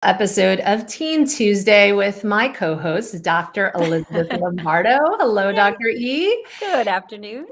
Episode of Teen Tuesday with my co-host, Dr. Elizabeth Lombardo. Hello, Yay. Dr. E. Good afternoon.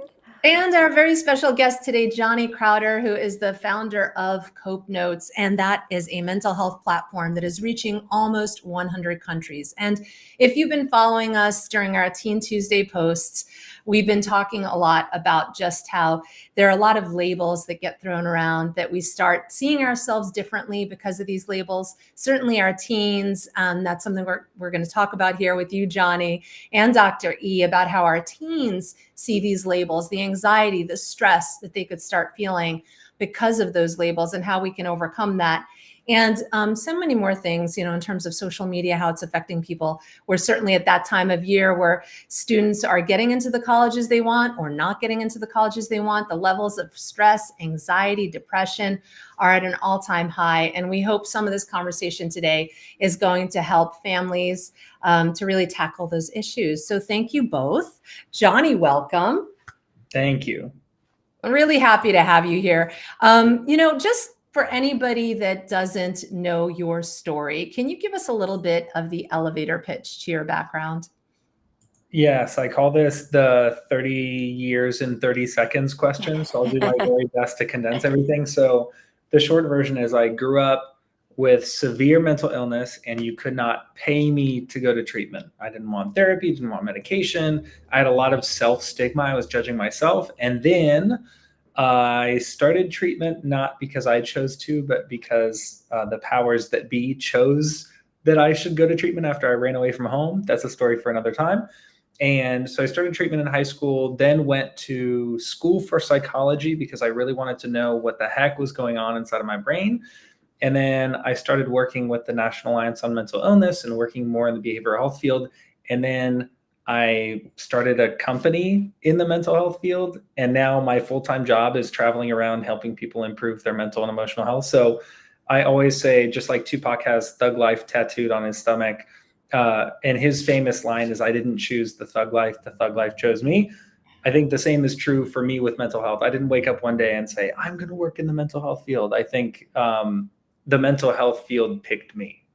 And our very special guest today, Johnny Crowder, who is the founder of Cope Notes. And that is a mental health platform that is reaching almost 100 countries. And if you've been following us during our Teen Tuesday posts, we've been talking a lot about just how there are a lot of labels that get thrown around, that we start seeing ourselves differently because of these labels. Certainly our teens, that's something we're going to talk about here with you, Johnny, and Dr. E, about how our teens see these labels, the anxiety, the stress that they could start feeling because of those labels, and how we can overcome that. And so many more things, in terms of social media, how it's affecting people. We're certainly at that time of year where students are getting into the colleges they want or not getting into the colleges they want. The levels of stress, anxiety, depression are at an all-time high. And we hope some of this conversation today is going to help families to really tackle those issues. So thank you both. Johnny, welcome. Thank you. I'm really happy to have you here. Just for anybody that doesn't know your story, can you give us a little bit of the elevator pitch to your background? Yes, I call this the 30 years in 30 seconds question. So I'll do my very best to condense everything. So the short version is I grew up with severe mental illness and you could not pay me to go to treatment. I didn't want therapy, didn't want medication. I had a lot of self-stigma. I was judging myself. And then I started treatment not because I chose to, but because the powers that be chose that I should go to treatment after I ran away from home. That's a story for another time. And so I started treatment in high school, then went to school for psychology because I really wanted to know what the heck was going on inside of my brain. And then I started working with the National Alliance on Mental Illness and working more in the behavioral health field. And then I started a company in the mental health field. And now my full-time job is traveling around helping people improve their mental and emotional health. So I always say, just like Tupac has Thug Life tattooed on his stomach, and his famous line is, "I didn't choose the thug life chose me." I think the same is true for me with mental health. I didn't wake up one day and say, I'm going to work in the mental health field. I think the mental health field picked me.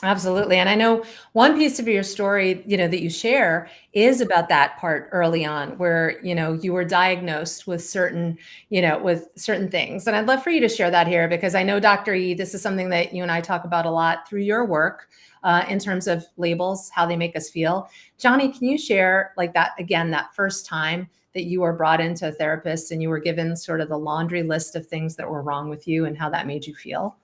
Absolutely. And I know one piece of your story, that you share is about that part early on where, you were diagnosed with certain things. And I'd love for you to share that here, because I know, Dr. E, this is something that you and I talk about a lot through your work in terms of labels, how they make us feel. Johnny, can you share like that, again, that first time that you were brought into a therapist and you were given sort of the laundry list of things that were wrong with you and how that made you feel?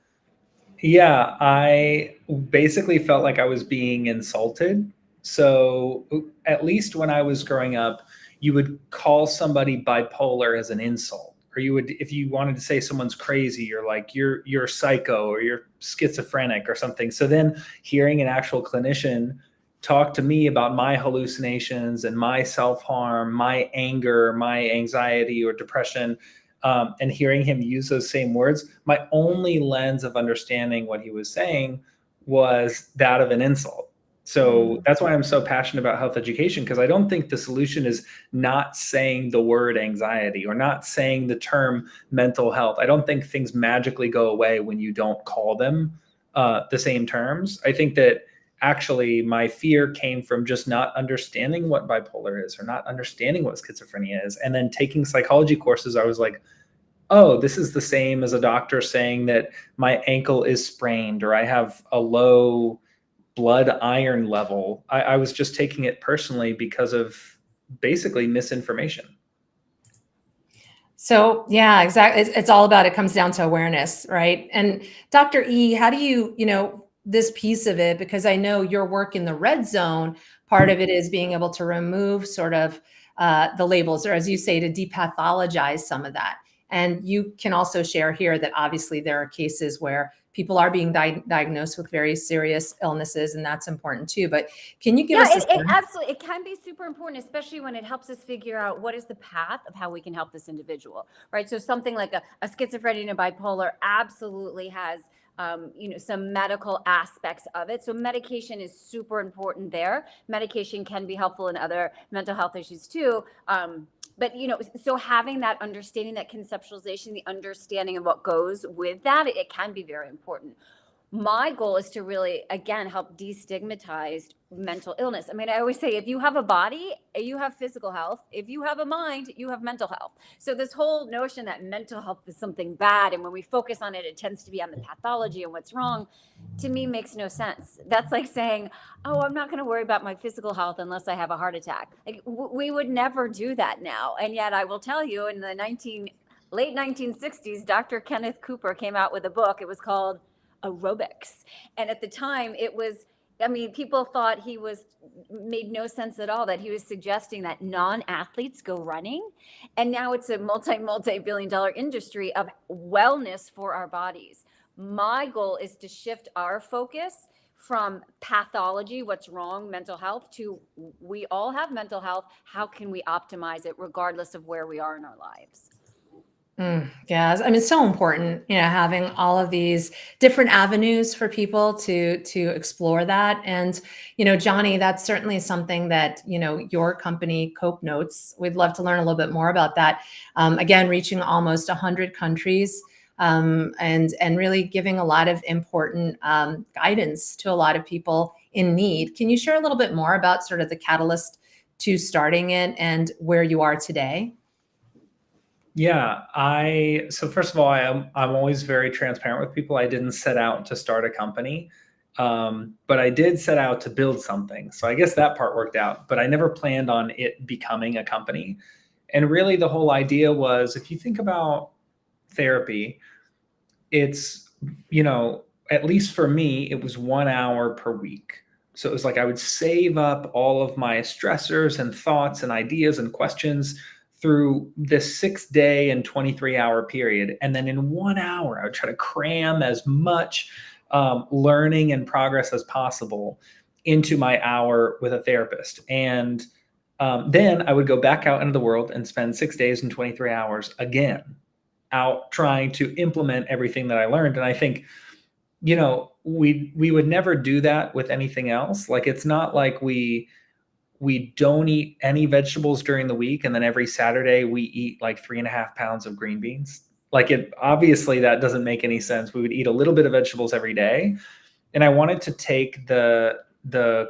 Yeah, I basically felt like I was being insulted. So at least when I was growing up, you would call somebody bipolar as an insult. Or you would, if you wanted to say someone's crazy, you're like, you're psycho or you're schizophrenic or something. So then hearing an actual clinician talk to me about my hallucinations and my self-harm, my anger, my anxiety or depression, and hearing him use those same words, my only lens of understanding what he was saying was that of an insult. So that's why I'm so passionate about health education, because I don't think the solution is not saying the word anxiety or not saying the term mental health. I don't think things magically go away when you don't call them the same terms. I think that actually my fear came from just not understanding what bipolar is or not understanding what schizophrenia is. And then taking psychology courses, I was like, oh, this is the same as a doctor saying that my ankle is sprained or I have a low blood iron level. I was just taking it personally because of basically misinformation. So yeah, exactly. It's all about, it comes down to awareness, right? And Dr. E, how do you, this piece of it, because I know your work in the red zone, part of it is being able to remove sort of the labels, or as you say, to depathologize some of that. And you can also share here that obviously there are cases where people are being diagnosed with very serious illnesses, and that's important too. But can you give us it absolutely, it can be super important, especially when it helps us figure out what is the path of how we can help this individual, right? So something like a schizophrenia and a bipolar absolutely has some medical aspects of it. So medication is super important there. Medication can be helpful in other mental health issues too. But so having that understanding, that conceptualization, the understanding of what goes with that, it can be very important. my goal is to really, again, help destigmatize mental illness. I mean, I always say, if you have a body, you have physical health. If you have a mind, you have mental health. So this whole notion that mental health is something bad, and when we focus on it, it tends to be on the pathology and what's wrong, to me makes no sense. That's like saying, oh, I'm not going to worry about my physical health unless I have a heart attack. Like, we would never do that now. And yet I will tell you, in the late 1960s, Dr. Kenneth Cooper came out with a book. It was called Aerobics. And at the time, it was, I mean, people thought made no sense at all, that he was suggesting that non-athletes go running. And now it's a multi-billion dollar industry of wellness for our bodies. My goal is to shift our focus from pathology, what's wrong, mental health, to we all have mental health. How can we optimize it regardless of where we are in our lives? Yeah, I mean, it's so important, having all of these different avenues for people to explore that. And, Johnny, that's certainly something that, your company, Cope Notes, we'd love to learn a little bit more about that. Again, reaching almost 100 countries, and really giving a lot of important guidance to a lot of people in need. Can you share a little bit more about sort of the catalyst to starting it and where you are today? Yeah, so first of all, I'm always very transparent with people. I didn't set out to start a company, but I did set out to build something. So I guess that part worked out, but I never planned on it becoming a company. And really the whole idea was, if you think about therapy, it's, at least for me, it was 1 hour per week. So it was like I would save up all of my stressors and thoughts and ideas and questions through this 6-day and 23-hour period. And then in 1 hour, I would try to cram as much learning and progress as possible into my hour with a therapist. And then I would go back out into the world and spend 6 days and 23 hours again out trying to implement everything that I learned. And I think, we would never do that with anything else. Like, it's not like we don't eat any vegetables during the week, and then every Saturday we eat like 3.5 pounds of green beans. Like, obviously that doesn't make any sense. We would eat a little bit of vegetables every day. And I wanted to take the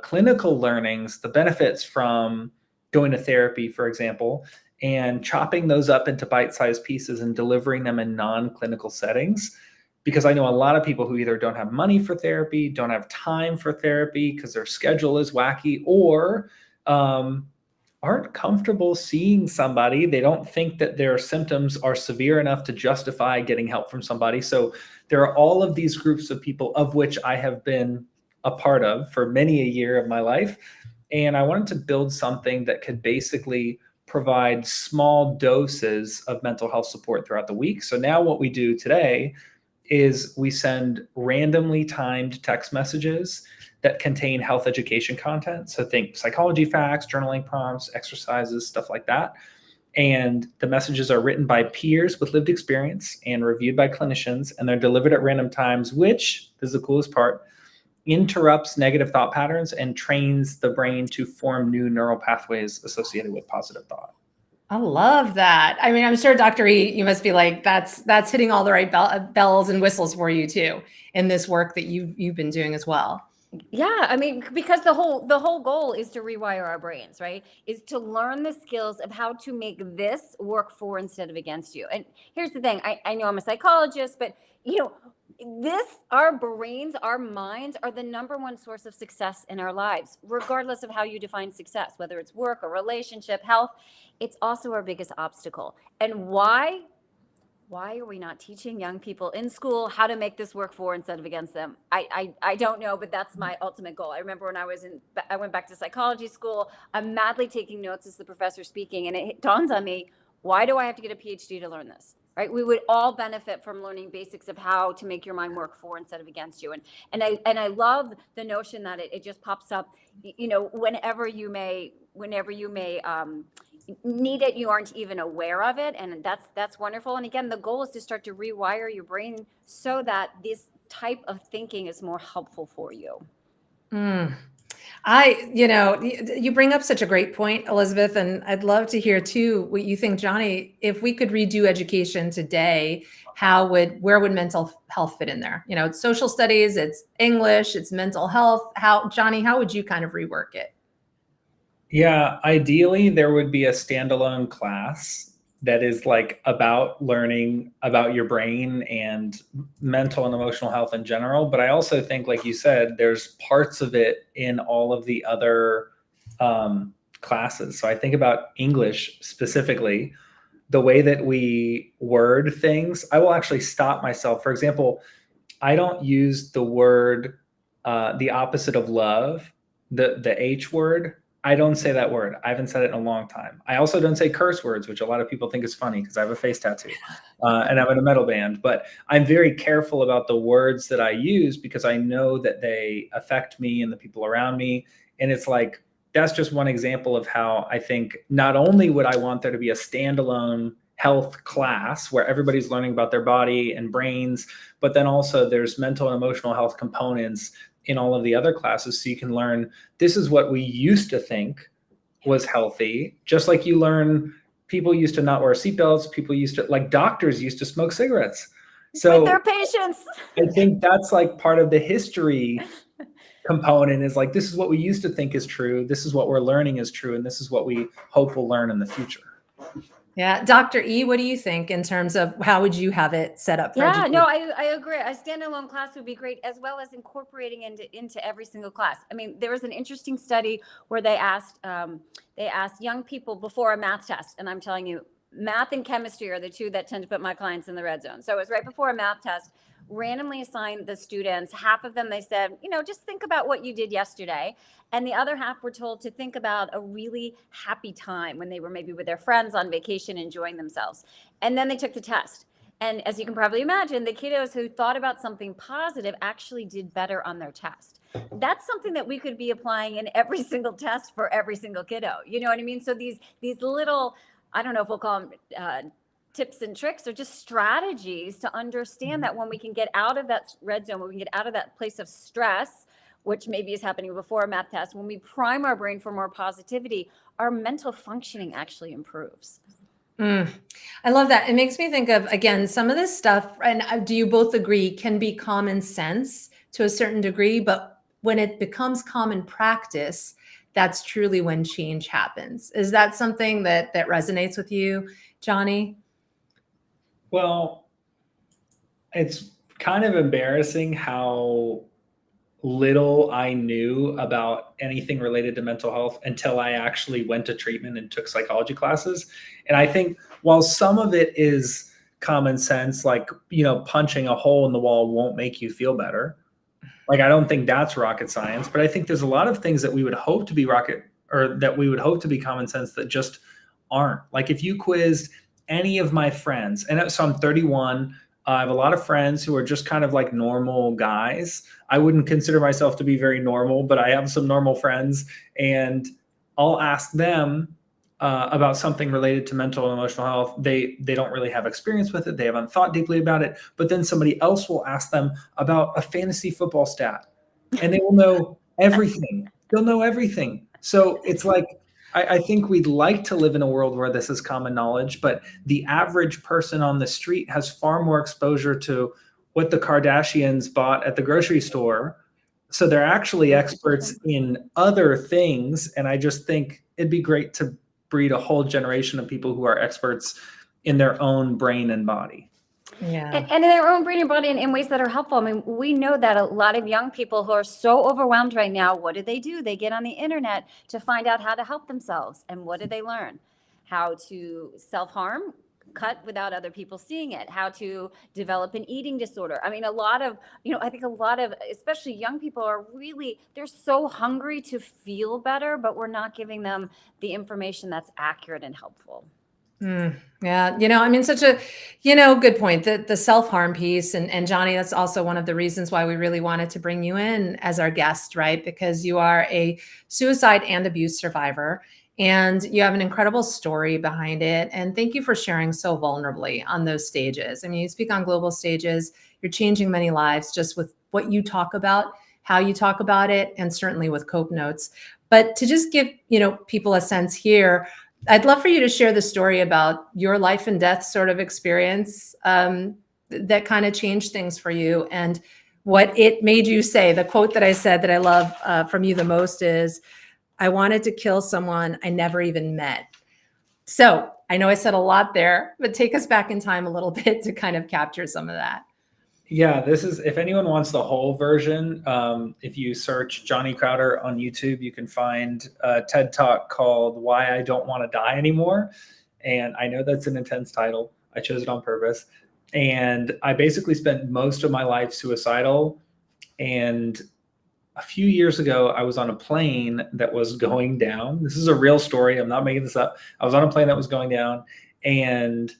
clinical learnings, the benefits from going to therapy, for example, and chopping those up into bite-sized pieces and delivering them in non-clinical settings. Because I know a lot of people who either don't have money for therapy, don't have time for therapy because their schedule is wacky, or aren't comfortable seeing somebody. They don't think that their symptoms are severe enough to justify getting help from somebody. So there are all of these groups of people, of which I have been a part of for many a year of my life. And I wanted to build something that could basically provide small doses of mental health support throughout the week. So now what we do today is we send randomly timed text messages that contain health education content. So think psychology facts, journaling prompts, exercises, stuff like that. And the messages are written by peers with lived experience and reviewed by clinicians, and they're delivered at random times, which, this is the coolest part, interrupts negative thought patterns and trains the brain to form new neural pathways associated with positive thought. I love that. I mean, I'm sure Dr. E, you must be like, that's hitting all the right bells and whistles for you too, in this work that you've been doing as well. Yeah, I mean, because the whole goal is to rewire our brains, right? Is to learn the skills of how to make this work for instead of against you. And here's the thing, I know I'm a psychologist, but our brains, our minds are the number one source of success in our lives, regardless of how you define success, whether it's work or relationship, health. It's also our biggest obstacle. And why are we not teaching young people in school how to make this work for instead of against them? I don't know, but that's my ultimate goal. I remember when I went back to psychology school, I'm madly taking notes as the professor speaking, and it dawns on me, why do I have to get a PhD to learn this? Right? We would all benefit from learning basics of how to make your mind work for instead of against you. And I love the notion that it just pops up, whenever you may need it, you aren't even aware of it, and that's wonderful. And again, the goal is to start to rewire your brain so that this type of thinking is more helpful for you. You bring up such a great point, Elizabeth, and I'd love to hear too what you think, Johnny. If we could redo education today, where would mental health fit in there? It's social studies, it's English, it's mental health. Johnny, how would you kind of rework it? Yeah, ideally there would be a standalone class that is like about learning about your brain and mental and emotional health in general. But I also think, like you said, there's parts of it in all of the other classes. So I think about English specifically, the way that we word things. I will actually stop myself. For example, I don't use the word, the opposite of love, the H word. I don't say that word. I haven't said it in a long time. I also don't say curse words, which a lot of people think is funny because I have a face tattoo and I'm in a metal band. But I'm very careful about the words that I use because I know that they affect me and the people around me. And it's like, that's just one example of how I think not only would I want there to be a standalone health class where everybody's learning about their body and brains, but then also there's mental and emotional health components in all of the other classes. So you can learn, this is what we used to think was healthy. Just like you learn, people used to not wear seatbelts. People used to, like doctors used to smoke cigarettes. So with their patients. I think that's like part of the history component is like, this is what we used to think is true. This is what we're learning is true. And this is what we hope we'll learn in the future. Yeah. Dr. E, what do you think in terms of how would you have it set up for education? No, I agree. A standalone class would be great, as well as incorporating into every single class. I mean, there was an interesting study where they asked young people before a math test, and I'm telling you, math and chemistry are the two that tend to put my clients in the red zone. So it was right before a math test, randomly assigned the students. Half of them, they said, just think about what you did yesterday. And the other half were told to think about a really happy time when they were maybe with their friends on vacation, enjoying themselves. And then they took the test. And as you can probably imagine, the kiddos who thought about something positive actually did better on their test. That's something that we could be applying in every single test for every single kiddo. You know what I mean? So these little, I don't know if we'll call them tips and tricks or just strategies to understand that when we can get out of that red zone, when we can get out of that place of stress, which maybe is happening before a math test, when we prime our brain for more positivity, our mental functioning actually improves. I love that. It makes me think of, again, some of this stuff, and do you both agree, can be common sense to a certain degree, but when it becomes common practice, that's truly when change happens. Is that something that resonates with you, Johnny? Well, it's kind of embarrassing how little I knew about anything related to mental health until I actually went to treatment and took psychology classes. And I think while some of it is common sense, like, punching a hole in the wall won't make you feel better. Like, I don't think that's rocket science, but I think there's a lot of things that we would hope to be common sense that just aren't. Like, if you quizzed any of my friends, and so I'm 31, I have a lot of friends who are just kind of like normal guys. I wouldn't consider myself to be very normal, but I have some normal friends, and I'll ask them about something related to mental and emotional health. They don't really have experience with it. They haven't thought deeply about it. But then somebody else will ask them about a fantasy football stat, and they will know everything. They'll know everything. So it's like, I think we'd like to live in a world where this is common knowledge, but the average person on the street has far more exposure to what the Kardashians bought at the grocery store. So they're actually experts in other things. And I just think it'd be great to breed a whole generation of people who are experts in their own brain and body. Yeah. And in their own brain and body in ways that are helpful. I mean, we know that a lot of young people who are so overwhelmed right now, what do? They get on the internet to find out how to help themselves. And what do they learn? How to self-harm, cut without other people seeing it, how to develop an eating disorder. I mean, I think a lot of, especially young people they're so hungry to feel better, but we're not giving them the information that's accurate and helpful. Yeah. I mean, such a, good point. The self-harm piece. And Johnny, that's also one of the reasons why we really wanted to bring you in as our guest, right? Because you are a suicide and abuse survivor, and you have an incredible story behind it. And thank you for sharing so vulnerably on those stages. I mean, you speak on global stages, you're changing many lives just with what you talk about how you talk about it, and certainly with Cope Notes. But to just give, people a sense here, I'd love for you to share the story about your life and death sort of experience that kind of changed things for you, and what it made you say. The quote that I said that I love from you the most is, "I wanted to kill someone I never even met." So I know I said a lot there, but take us back in time a little bit to kind of capture some of that. Yeah, this is, if anyone wants the whole version, if you search Johnny Crowder on YouTube, you can find a TED Talk called Why I Don't Want to Die Anymore. And I know that's an intense title. I chose it on purpose. And I basically spent most of my life suicidal. And a few years ago, I was on a plane that was going down. This is a real story. I'm not making this up. I was on a plane that was going down, and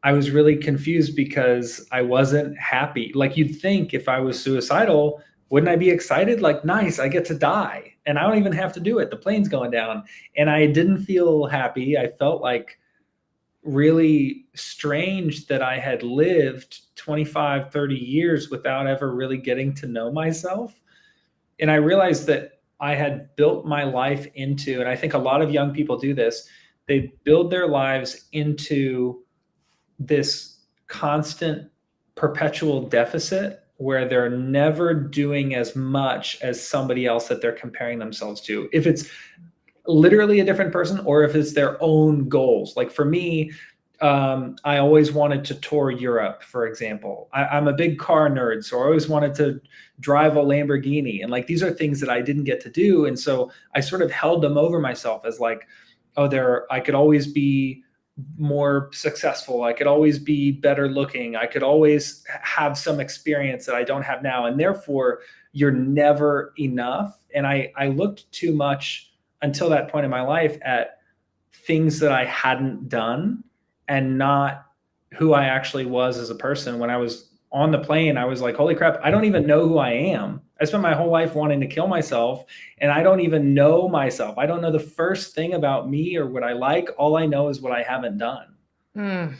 I was really confused because I wasn't happy. Like, you'd think if I was suicidal, wouldn't I be excited? Like, nice, I get to die and I don't even have to do it. The plane's going down. And I didn't feel happy. I felt like really strange that I had lived 25, 30 years without ever really getting to know myself. And I realized that I had built my life into, and I think a lot of young people do this, they build their lives into this constant perpetual deficit where they're never doing as much as somebody else that they're comparing themselves to. If it's literally a different person or if it's their own goals. Like for me, I always wanted to tour Europe, for example. I'm a big car nerd, so I always wanted to drive a Lamborghini. And like, these are things that I didn't get to do. And so I sort of held them over myself as like, I could always be more successful. I could always be better looking. I could always have some experience that I don't have now. And therefore, you're never enough. And I looked too much until that point in my life at things that I hadn't done and not who I actually was as a person. When I was on the plane, I was like, holy crap, I don't even know who I am. I spent my whole life wanting to kill myself, and I don't even know myself. I don't know the first thing about me or what I like. All I know is what I haven't done.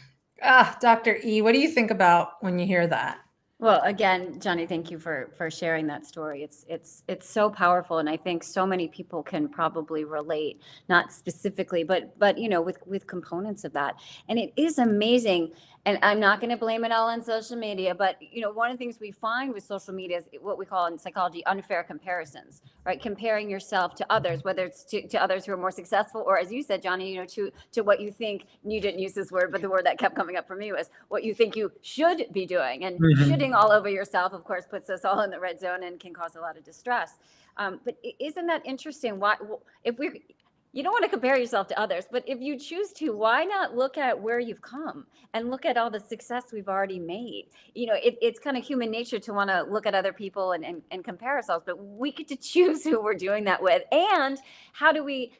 Dr. E, what do you think about when you hear that? Well, again, Johnny, thank you for sharing that story. It's so powerful, and I think so many people can probably relate, not specifically, but with components of that. And it is amazing. And I'm not going to blame it all on social media, but one of the things we find with social media is what we call in psychology unfair comparisons, right? Comparing yourself to others, whether it's to others who are more successful, or as you said, Johnny, to what you think. You didn't use this word, but the word that kept coming up for me was what you think you should be doing. And shoulding all over yourself, of course, puts us all in the red zone and can cause a lot of distress. But isn't that interesting? Why, if you don't want to compare yourself to others, but if you choose to, why not look at where you've come and look at all the success we've already made? It's kind of human nature to want to look at other people and compare ourselves, but we get to choose who we're doing that with. And how do we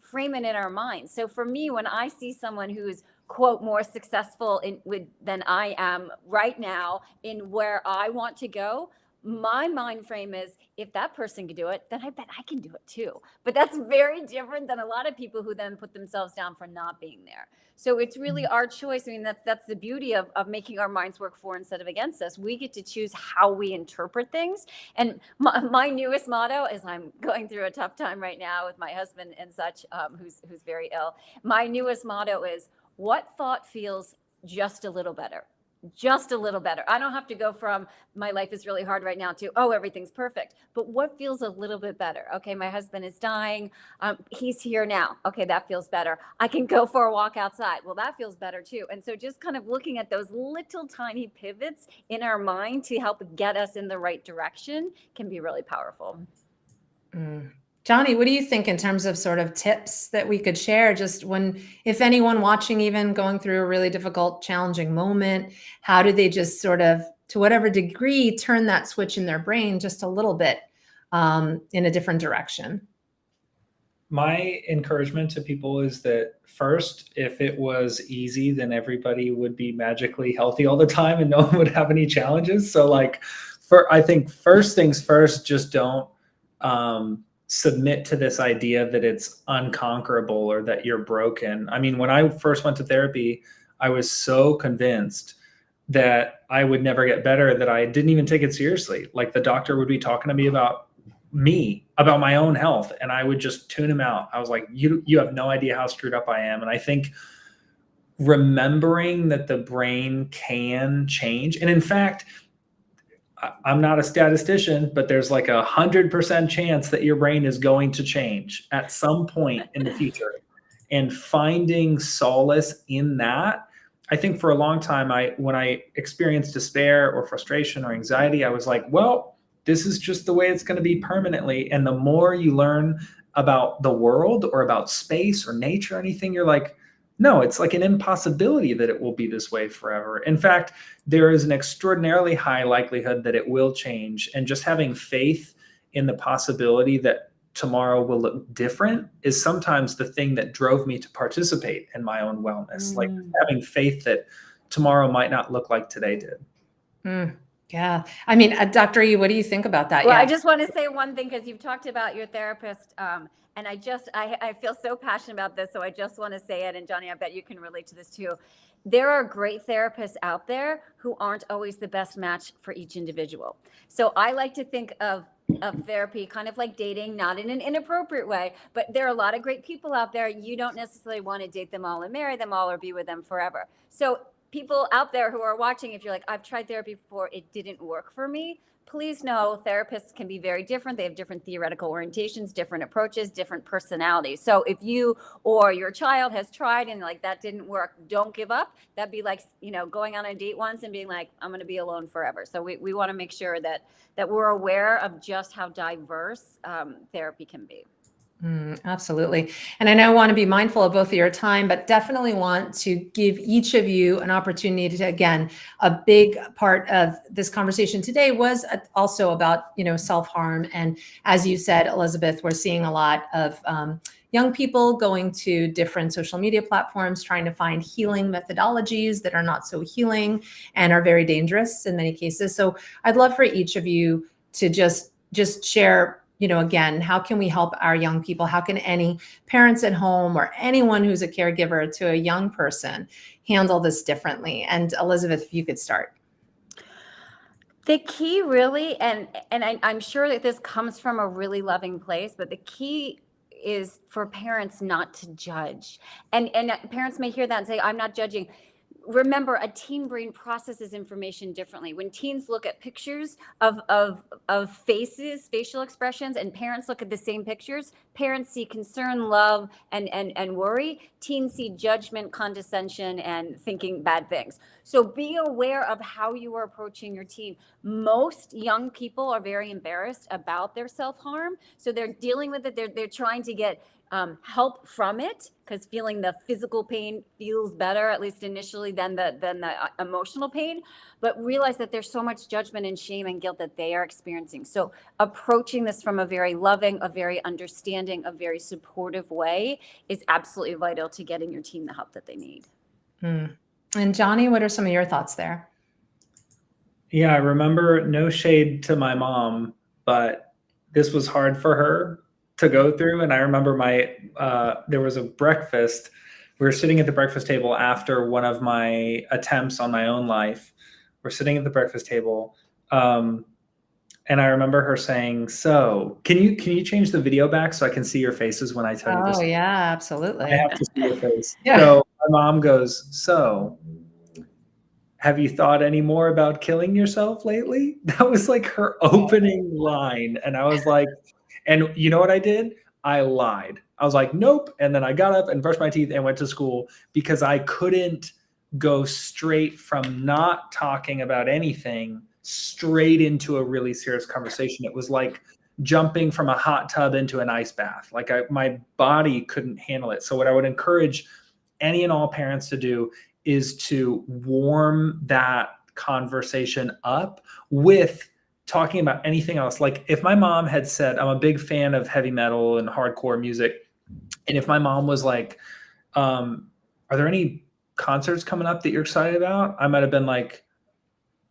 frame it in our minds? So for me, when I see someone who's quote more successful than I am right now in where I want to go, my mind frame is, if that person can do it, then I bet I can do it too. But that's very different than a lot of people who then put themselves down for not being there. So it's really our choice. I mean, that's the beauty of making our minds work for instead of against us. We get to choose how we interpret things. And my newest motto is, I'm going through a tough time right now with my husband and such, who's very ill. My newest motto is, what thought feels just a little better? Just a little better. I don't have to go from my life is really hard right now to, oh, everything's perfect. But what feels a little bit better? Okay, my husband is dying. He's here now. Okay, that feels better. I can go for a walk outside. Well, that feels better too. And so just kind of looking at those little tiny pivots in our mind to help get us in the right direction can be really powerful. Johnny, what do you think in terms of sort of tips that we could share, just if anyone watching, even going through a really difficult, challenging moment, how do they just sort of, to whatever degree, turn that switch in their brain just a little bit in a different direction? My encouragement to people is that first, if it was easy, then everybody would be magically healthy all the time and no one would have any challenges. So I think first things first, just don't submit to this idea that it's unconquerable or that you're broken. I mean, when I first went to therapy, I was so convinced that I would never get better, that I didn't even take it seriously. Like the doctor would be talking to me about my own health, and I would just tune him out. I was like, you have no idea how screwed up I am. And I think remembering that the brain can change, and in fact, I'm not a statistician, but there's like 100% chance that your brain is going to change at some point in the future. And finding solace in that, I think for a long time, when I experienced despair or frustration or anxiety, I was like, well, this is just the way it's going to be permanently. And the more you learn about the world or about space or nature or anything, you're like, no, it's like an impossibility that it will be this way forever. In fact, there is an extraordinarily high likelihood that it will change. And just having faith in the possibility that tomorrow will look different is sometimes the thing that drove me to participate in my own wellness. Like having faith that tomorrow might not look like today did. Yeah. I mean, Dr. E, what do you think about that? Well, yeah. I just want to say one thing, because you've talked about your therapist, and I feel so passionate about this, so I just want to say it. And Johnny, I bet you can relate to this too. There are great therapists out there who aren't always the best match for each individual. So I like to think of therapy kind of like dating, not in an inappropriate way, but there are a lot of great people out there. You don't necessarily want to date them all and marry them all or be with them forever. So people out there who are watching, if you're like, I've tried therapy before, it didn't work for me, please know therapists can be very different. They have different theoretical orientations, different approaches, different personalities. So if you or your child has tried and like that didn't work, don't give up. That'd be like, going on a date once and being like, I'm going to be alone forever. So we want to make sure that we're aware of just how diverse therapy can be. Absolutely. And I know I want to be mindful of both of your time, but definitely want to give each of you an opportunity to, again, a big part of this conversation today was also about, self-harm. And as you said, Elizabeth, we're seeing a lot of young people going to different social media platforms, trying to find healing methodologies that are not so healing and are very dangerous in many cases. So I'd love for each of you to just share, again, how can we help our young people? How can any parents at home or anyone who's a caregiver to a young person handle this differently? And Elizabeth, if you could start. The key really, and I'm sure that this comes from a really loving place, but the key is for parents not to judge. And parents may hear that and say, I'm not judging. Remember, a teen brain processes information differently. When teens look at pictures of faces, facial expressions, and parents look at the same pictures, parents see concern, love, and worry. Teens see judgment, condescension, and thinking bad things. So be aware of how you are approaching your teen. Most young people are very embarrassed about their self-harm. So they're dealing with it. They're trying to get help from it, because feeling the physical pain feels better, at least initially, than the emotional pain. But realize that there's so much judgment and shame and guilt that they are experiencing. So approaching this from a very loving, a very understanding, a very supportive way is absolutely vital to getting your teen the help that they need. And Johnny, what are some of your thoughts there? Yeah, I remember, no shade to my mom, but this was hard for her to go through. And I remember there was a breakfast. We were sitting at the breakfast table after one of my attempts on my own life. We're sitting at the breakfast table. And I remember her saying, so can you change the video back so I can see your faces when I tell you this? Oh yeah, absolutely. I have to see your face. Yeah. So my mom goes, so have you thought any more about killing yourself lately? That was like her opening line. And I was like, and you know what I did? I lied. I was like, nope. And then I got up and brushed my teeth and went to school, because I couldn't go straight from not talking about anything straight into a really serious conversation. It was like jumping from a hot tub into an ice bath. Like my body couldn't handle it. So what I would encourage any and all parents to do is to warm that conversation up with talking about anything else. Like if my mom had said, I'm a big fan of heavy metal and hardcore music, and if my mom was like, are there any concerts coming up that you're excited about? I might have been like,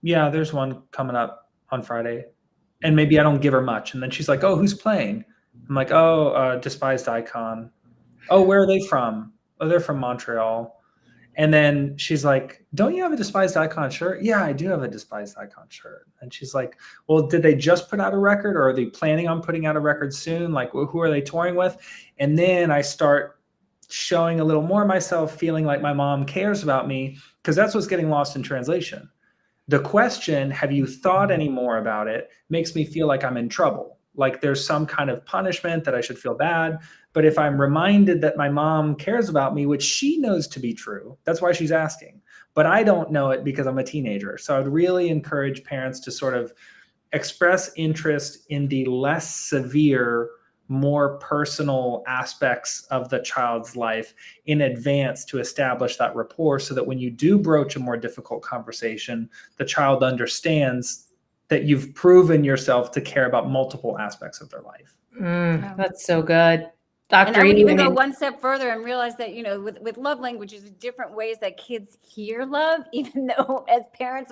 yeah, there's one coming up on Friday. And maybe I don't give her much. And then she's like, oh, who's playing? I'm like, oh, Despised Icon. Oh, where are they from? Oh, they're from Montreal. And then she's like, don't you have a despised icon shirt? Yeah, I do have a despised icon shirt. And she's like, well, did they just put out a record, or are they planning on putting out a record soon? Like, who are they touring with? And then I start showing a little more of myself, feeling like my mom cares about me, because that's what's getting lost in translation. The question, have you thought any more about it, makes me feel like I'm in trouble. Like there's some kind of punishment that I should feel bad. But if I'm reminded that my mom cares about me, which she knows to be true, that's why she's asking. But I don't know it because I'm a teenager. So I'd really encourage parents to sort of express interest in the less severe, more personal aspects of the child's life in advance to establish that rapport, so that when you do broach a more difficult conversation, the child understands that you've proven yourself to care about multiple aspects of their life. That's so good. And I would Dr. even go one step further and realize that, you know, with love languages, different ways that kids hear love, even though as parents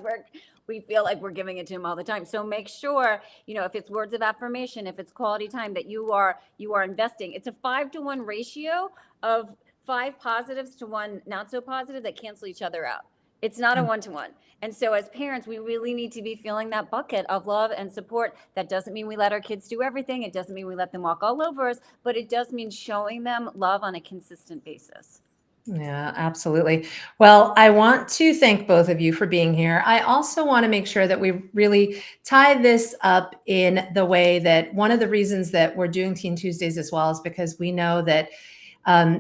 we feel like we're giving it to them all the time. So make sure, you know, if it's words of affirmation, if it's quality time, that you are investing. It's a 5-to-1 ratio of 5 positives to 1 not so positive that cancel each other out. It's not a 1-to-1. And so as parents, we really need to be feeling that bucket of love and support. That doesn't mean we let our kids do everything. It doesn't mean we let them walk all over us, but it does mean showing them love on a consistent basis. Yeah, absolutely. Well, I want to thank both of you for being here. I also want to make sure that we really tie this up in the way that one of the reasons that we're doing Teen Tuesdays as well is because we know that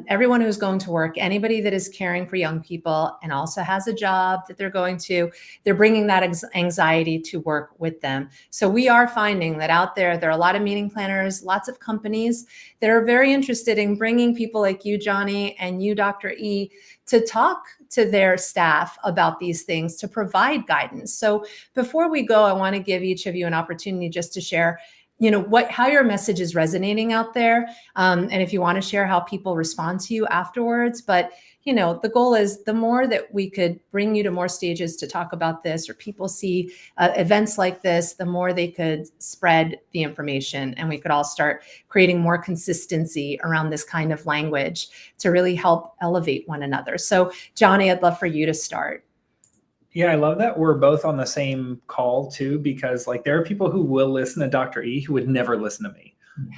everyone who's going to work, anybody that is caring for young people and also has a job that they're bringing that anxiety to work with them. So we are finding that out there are a lot of meeting planners, lots of companies that are very interested in bringing people like you, Johnny, and you, Dr. E, to talk to their staff about these things, to provide guidance. So before we go, I want to give each of you an opportunity just to share, you know, how your message is resonating out there. And if you want to share how people respond to you afterwards. But, you know, the goal is the more that we could bring you to more stages to talk about this, or people see events like this, the more they could spread the information, and we could all start creating more consistency around this kind of language to really help elevate one another. So Johnny, I'd love for you to start. Yeah, I love that we're both on the same call too, because like there are people who will listen to Dr. E who would never listen to me.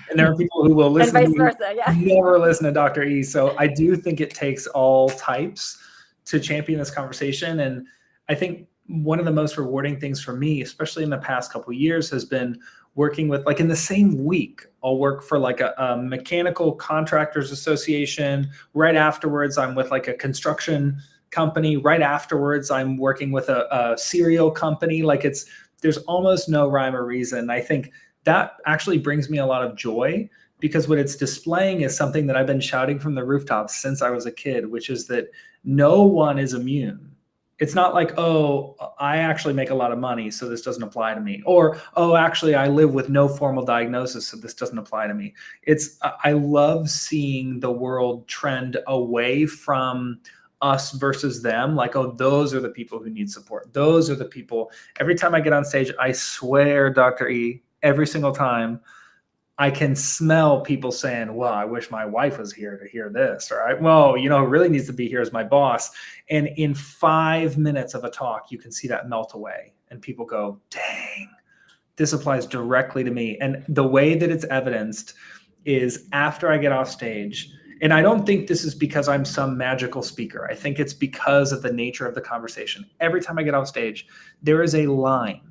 And there are people who will listen and vice to me versa, yeah. never listen to Dr. E. So I do think it takes all types to champion this conversation. And I think one of the most rewarding things for me, especially in the past couple of years, has been working with, like in the same week, I'll work for like a mechanical contractors association. Right afterwards, I'm with like a construction company. Right afterwards, I'm working with a cereal company. Like there's almost no rhyme or reason. I think that actually brings me a lot of joy, because what it's displaying is something that I've been shouting from the rooftops since I was a kid, which is that no one is immune. It's not like, oh, I actually make a lot of money, so this doesn't apply to me. Or, oh, actually, I live with no formal diagnosis, so this doesn't apply to me. I love seeing the world trend away from us versus them. Like, oh, those are the people who need support. Those are the people. Every time I get on stage, I swear, Dr. E, every single time, I can smell people saying, well, I wish my wife was here to hear this. Or, well, you know, who really needs to be here is my boss. And in 5 minutes of a talk, you can see that melt away. And people go, dang, this applies directly to me. And the way that it's evidenced is after I get off stage, and I don't think this is because I'm some magical speaker. I think it's because of the nature of the conversation. Every time I get off stage, there is a line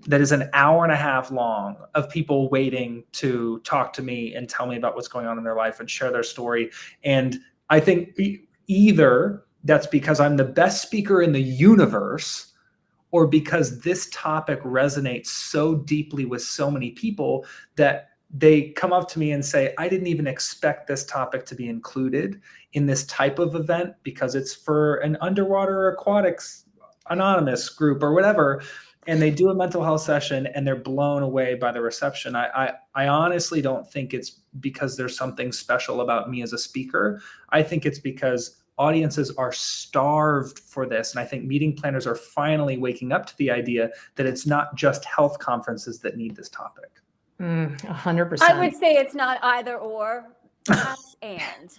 that is an hour and a half long of people waiting to talk to me and tell me about what's going on in their life and share their story. And I think either that's because I'm the best speaker in the universe, or because this topic resonates so deeply with so many people that they come up to me and say, I didn't even expect this topic to be included in this type of event because it's for an underwater aquatics anonymous group or whatever. And they do a mental health session and they're blown away by the reception. I honestly don't think it's because there's something special about me as a speaker. I think it's because audiences are starved for this. And I think meeting planners are finally waking up to the idea that it's not just health conferences that need this topic. 100%. I would say it's not either or, perhaps and.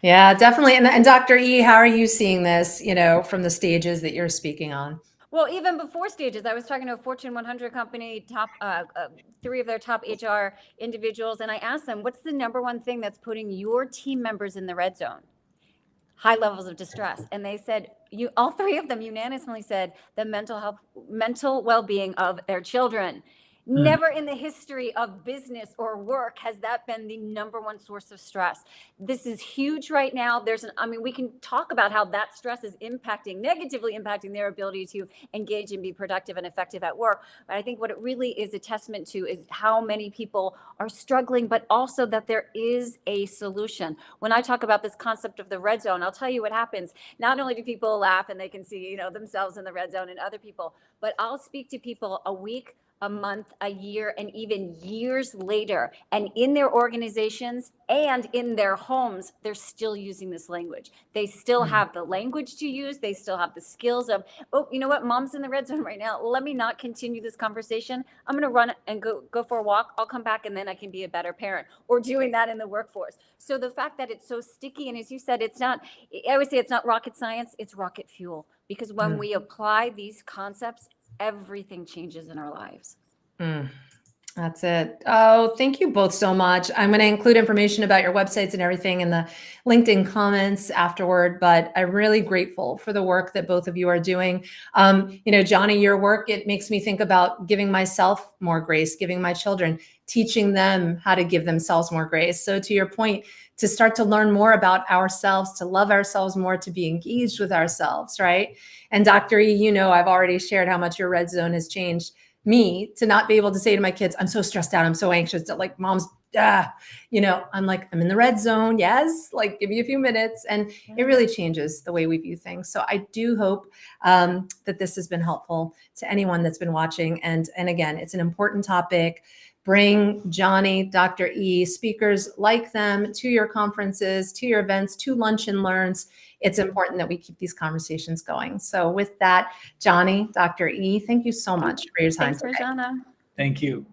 Yeah, definitely. And Dr. E, how are you seeing this, from the stages that you're speaking on? Well, even before stages, I was talking to a Fortune 100 company, top 3 of their top HR individuals, and I asked them, what's the number one thing that's putting your team members in the red zone? High levels of distress. And they said, all 3 of them unanimously said the mental well-being of their children. Never in the history of business or work has that been the number one source of stress. This is huge right now. We can talk about how that stress is negatively impacting their ability to engage and be productive and effective at work. But I think what it really is a testament to is how many people are struggling, but also that there is a solution. When I talk about this concept of the red zone, I'll tell you what happens. Not only do people laugh and they can see, themselves in the red zone and other people, but I'll speak to people a week, a month, a year, and even years later. And in their organizations and in their homes, they're still using this language. They still have the language to use. They still have the skills of, oh, you know what? Mom's in the red zone right now. Let me not continue this conversation. I'm going to run and go for a walk. I'll come back and then I can be a better parent, or doing that in the workforce. So the fact that it's so sticky, and as you said, I always say it's not rocket science, it's rocket fuel. Because when we apply these concepts, everything changes in our lives. That's it. Oh, thank you both so much. I'm going to include information about your websites and everything in the LinkedIn comments afterward, but I'm really grateful for the work that both of you are doing. Johnny, your work, it makes me think about giving myself more grace, giving my children, teaching them how to give themselves more grace. So to your point, to start to learn more about ourselves, to love ourselves more, to be engaged with ourselves, right? And Dr. E, I've already shared how much your red zone has changed me, to not be able to say to my kids, I'm so stressed out, I'm so anxious, like, mom's, I'm like, I'm in the red zone. Yes. Like, give me a few minutes. And it really changes the way we view things. So I do hope that this has been helpful to anyone that's been watching. And again, it's an important topic. Bring Johnny, Dr. E, speakers like them to your conferences, to your events, to lunch and learns. It's important that we keep these conversations going. So with that, Johnny, Dr. E, thank you so much for your time Thanks, today. Rajana. Thank you.